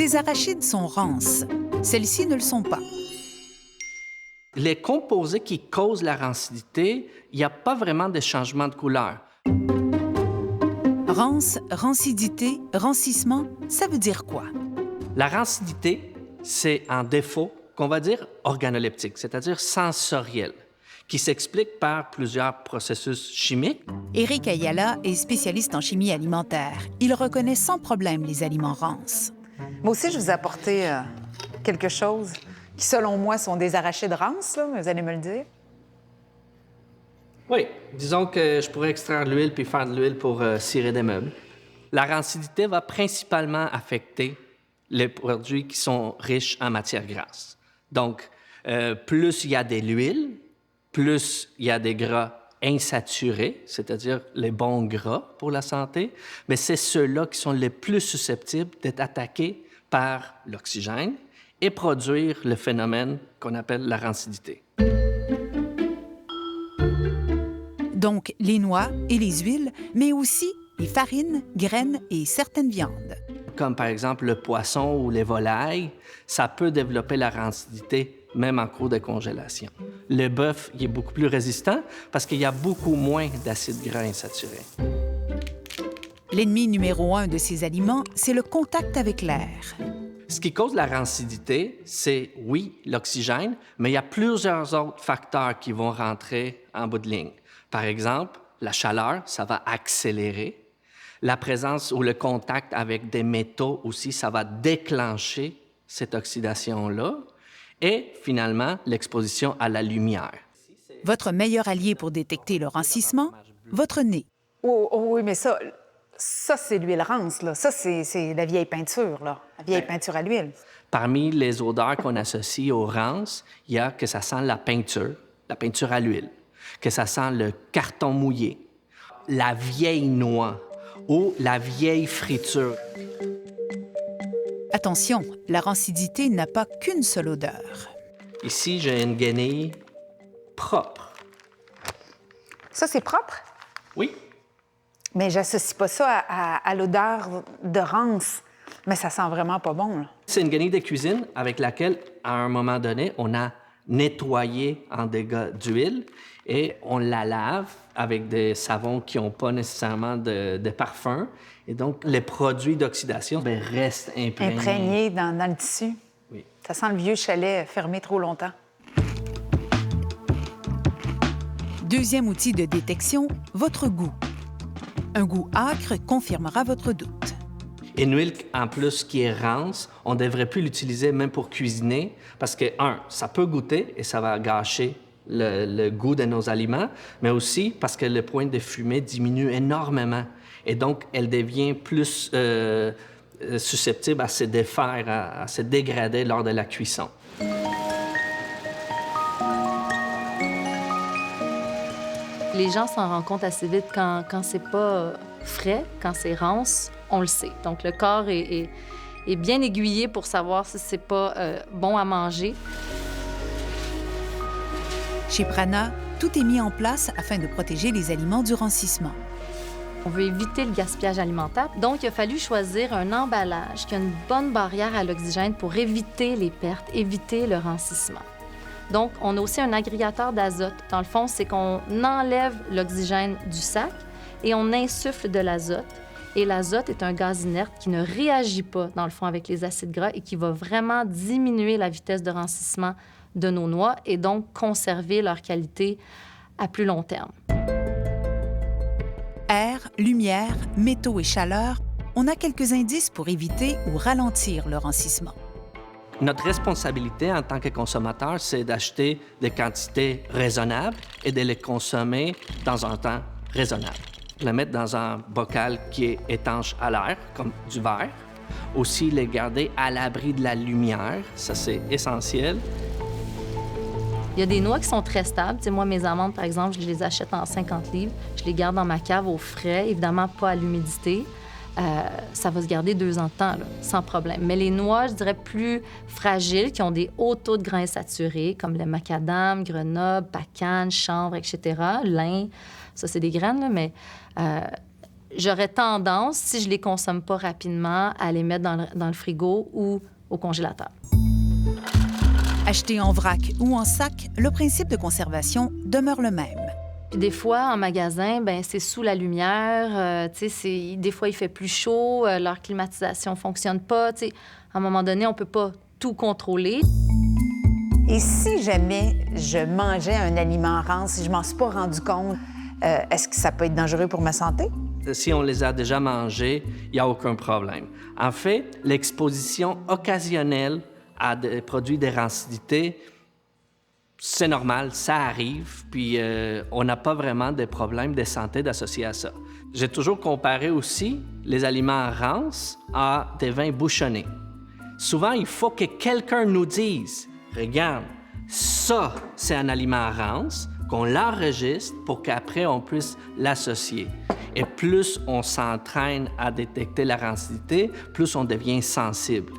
Ces arachides sont rances. Celles-ci ne le sont pas. Les composés qui causent la rancidité, il n'y a pas vraiment de changement de couleur. Rance, rancidité, rancissement, ça veut dire quoi? La rancidité, c'est un défaut qu'on va dire organoleptique, c'est-à-dire sensoriel, qui s'explique par plusieurs processus chimiques. Éric Ayala est spécialiste en chimie alimentaire. Il reconnaît sans problème les aliments rances. Moi aussi, je vous ai apporté quelque chose qui, selon moi, sont des arachides rances, là, mais vous allez me le dire. Oui, disons que je pourrais extraire l'huile puis faire de l'huile pour cirer des meubles. La rancidité va principalement affecter les produits qui sont riches en matières grasses. Donc, plus il y a de l'huile, plus il y a des gras insaturés, c'est-à-dire les bons gras pour la santé, mais c'est ceux-là qui sont les plus susceptibles d'être attaqués par l'oxygène et produire le phénomène qu'on appelle la rancidité. Donc, les noix et les huiles, mais aussi les farines, graines et certaines viandes. Comme par exemple le poisson ou les volailles, ça peut développer la rancidité même en cours de congélation. Le bœuf, il est beaucoup plus résistant parce qu'il y a beaucoup moins d'acides gras insaturés. L'ennemi numéro 1 de ces aliments, c'est le contact avec l'air. Ce qui cause la rancidité, c'est, oui, l'oxygène, mais il y a plusieurs autres facteurs qui vont rentrer en bout de ligne. Par exemple, la chaleur, ça va accélérer. La présence ou le contact avec des métaux aussi, ça va déclencher cette oxydation-là. Et finalement, l'exposition à la lumière. Votre meilleur allié pour détecter le rancissement, votre nez. Oh, oui, mais ça c'est l'huile rance, là. Ça, c'est la vieille peinture, là. La vieille peinture à l'huile. Parmi les odeurs qu'on associe aux rances, il y a que ça sent la peinture à l'huile, que ça sent le carton mouillé, la vieille noix ou la vieille friture. Attention, la rancidité n'a pas qu'une seule odeur. Ici, j'ai une guenille propre. Ça, c'est propre? Oui. Mais j'associe pas ça à l'odeur de rance. Mais ça sent vraiment pas bon, là. C'est une guenille de cuisine avec laquelle, à un moment donné, on a nettoyé en dégâts d'huile et on la lave avec des savons qui n'ont pas nécessairement de parfum. Et donc, les produits d'oxydation restent imprégnés. Imprégnés dans le tissu. Oui. Ça sent le vieux chalet fermé trop longtemps. Deuxième outil de détection, votre goût. Un goût âcre confirmera votre doute. Une huile, en plus, qui est rance, on ne devrait plus l'utiliser même pour cuisiner parce que, ça peut goûter et ça va gâcher le goût de nos aliments, mais aussi parce que le point de fumée diminue énormément. Et donc, elle devient plus susceptible à se défaire, à se dégrader lors de la cuisson. Les gens s'en rendent compte assez vite quand c'est pas frais, quand c'est rance, on le sait. Donc, le corps est bien aiguillé pour savoir si c'est pas bon à manger. Chez Prana, tout est mis en place afin de protéger les aliments du rancissement. On veut éviter le gaspillage alimentaire. Donc, il a fallu choisir un emballage qui a une bonne barrière à l'oxygène pour éviter les pertes, éviter le rancissement. Donc, on a aussi un agrégateur d'azote. Dans le fond, c'est qu'on enlève l'oxygène du sac et on insuffle de l'azote. Et l'azote est un gaz inerte qui ne réagit pas, dans le fond, avec les acides gras et qui va vraiment diminuer la vitesse de rancissement de nos noix et donc conserver leur qualité à plus long terme. Air, lumière, métaux et chaleur, on a quelques indices pour éviter ou ralentir le rancissement. Notre responsabilité en tant que consommateur, c'est d'acheter des quantités raisonnables et de les consommer dans un temps raisonnable. Les mettre dans un bocal qui est étanche à l'air, comme du verre. Aussi, les garder à l'abri de la lumière, ça c'est essentiel. Il y a des noix qui sont très stables. Tu sais, moi, mes amandes, par exemple, je les achète en 50 livres. Je les garde dans ma cave au frais, évidemment pas à l'humidité. Ça va se garder 2 ans de temps, là, sans problème. Mais les noix, je dirais, plus fragiles, qui ont des hauts taux de grains saturés, comme le macadam, Grenoble, pacane, chanvre, etc., lin, ça, c'est des graines, là, mais j'aurais tendance, si je les consomme pas rapidement, à les mettre dans le frigo ou au congélateur. Acheté en vrac ou en sac, le principe de conservation demeure le même. Puis des fois, en magasin, ben c'est sous la lumière. Des fois, il fait plus chaud, leur climatisation fonctionne pas. T'sais. À un moment donné, on peut pas tout contrôler. Et si jamais je mangeais un aliment rance, si je m'en suis pas rendu compte, est-ce que ça peut être dangereux pour ma santé? Si on les a déjà mangés, il n'y a aucun problème. En fait, l'exposition occasionnelle à des produits de rancidité, c'est normal, ça arrive, puis on n'a pas vraiment de problèmes de santé associés à ça. J'ai toujours comparé aussi les aliments rances à des vins bouchonnés. Souvent, il faut que quelqu'un nous dise « Regarde, ça, c'est un aliment rance », qu'on l'enregistre pour qu'après, on puisse l'associer. Et plus on s'entraîne à détecter la rancidité, plus on devient sensible.